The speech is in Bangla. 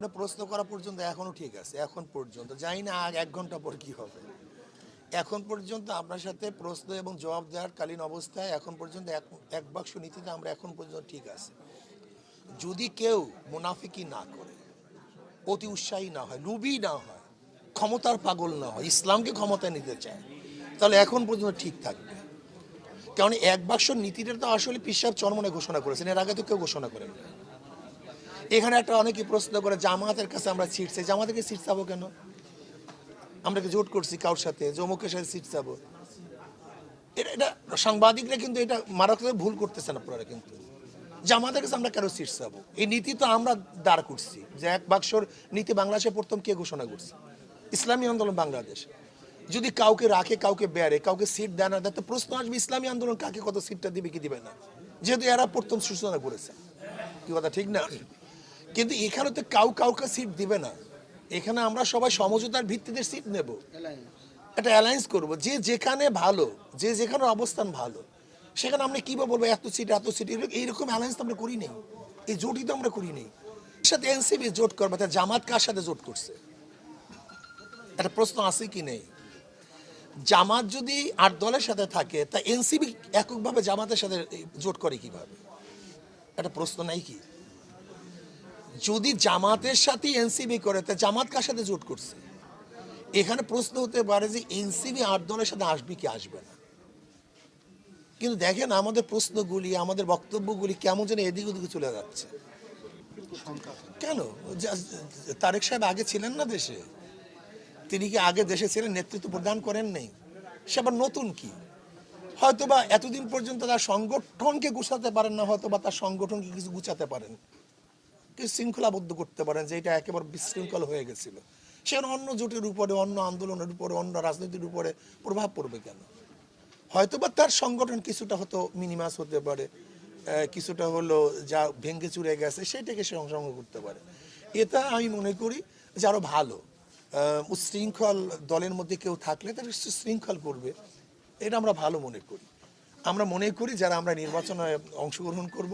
প্রশ্ন করা পর্যন্ত এখনো ঠিক আছে। এখন পর্যন্ত জানি না আর ১ ঘন্টা পর কি হবে। এখন পর্যন্ত আপনার সাথে প্রশ্ন এবং জবাব দেওয়ার কালীন অবস্থায় এখন পর্যন্ত এক বাক্স নীতিতে আমরা এখন পর্যন্ত ঠিক আছে। যদি কেউ মুনাফিকি না করে, অতি উৎসাহী না হয়, লুবি না হয়, ক্ষমতার পাগল না হয়, ইসলামকে ক্ষমতায় নিতে চায়, তাহলে এখন পর্যন্ত ঠিক থাকবে। কারণ এক বাক্স নীতিটা তো আসলে পীর সাহেব চরমনে ঘোষণা করেছেন, এর আগে তো কেউ ঘোষণা করেন না। এখানে একটা অনেকে প্রশ্ন করে জামাতের কাছে আমরা সিট চাই। জামাতের সিট চাবো কেন? আমরা কি জোট করছি কারোর সাথে জমুকের সাথে সিট চাবো? এটা সাংবাদিকরা কিন্তু এটা মারাত্মক ভুল করতেছেন আপনারা। কিন্তু জামাতের কাছে আমরা কেন সিট চাবো? এই নীতি তো আমরা দাঁড় করছি যে এক বাক্সর নীতি বাংলাদেশে প্রথম কে ঘোষণা করছে? ইসলামী আন্দোলন বাংলাদেশ। যদি কাউকে রাখে, কাউকে বেড়ে, কাউকে সিট দেয় না দেয়, তো প্রশ্ন আসবে ইসলামী আন্দোলন কাকে কত সিটটা দিবে কি দিবে না, যেহেতু এরা প্রথম সূচনা করেছে। কি কথা ঠিক না? কিন্তু এখানে তো কাউকে সিট দিবে না। এখানে আমরা সবাই সমঝোতার ভিত্তিতে সিট নেব, একটা অ্যালায়েন্স করব, যে যেখানে ভালো, যে যেখানে অবস্থান ভালো, সেখানে আমরা কীভাবে বলবো এত সিট এইরকম অ্যালায়েন্স তো আমরা করি নেই, এই জোটই তো আমরা করি নেই। সাথে এনসিপি জোট করবে, তা জামাত কার সাথে জোট করছে? একটা প্রশ্ন আছে কি নেই? জামাত যদি ৮ দলের সাথে থাকে, তা এনসিপি এককভাবে জামাতের সাথে জোট করে কিভাবে? একটা প্রশ্ন নাই কি? যদি জামাতের সাথে এনসিপি করে, তা জামাত কার সাথে জোট করছে? এখানে প্রশ্ন হতে পারে যে এনসিপি ৮ দলের সাথে আসবে কি আসবে না। কিন্তু দেখেন আমাদের প্রশ্নগুলি, আমাদের বক্তব্যগুলি কেমন যেন এদিক ওদিকে চলে যাচ্ছে। কেন? তারেক সাহেব আগে ছিলেন না দেশে? তিনি কি আগে দেশে ছিলেন, নেতৃত্ব প্রদান করেন নেই? সে আবার নতুন কি? হয়তোবা এতদিন পর্যন্ত তার সংগঠনকে গুছাতে পারেন না, হয়তোবা তার সংগঠনকে কিছু গুছাতে পারেন, কিছু শৃঙ্খলাবদ্ধ করতে পারেন, যে এটা একেবারে বিশৃঙ্খল হয়ে গেছিল। সেখানে অন্য জোটের উপরে, অন্য আন্দোলনের উপরে, অন্য রাজনীতির উপরে প্রভাব পড়বে কেন? হয়তোবা তার সংগঠন কিছুটা হয়তো মিনিমাস হতে পারে, কিছুটা হলো যা ভেঙ্গে চুরে গেছে সেটাকে সে অংশগ্রহণ করতে পারে। এটা আমি মনে করি যে আরও ভালো উচ্ছৃঙ্খল দলের মধ্যে কেউ থাকলে তারা শৃঙ্খল করবে, এটা আমরা ভালো মনে করি। আমরা মনে করি যারা আমরা নির্বাচনে অংশগ্রহণ করব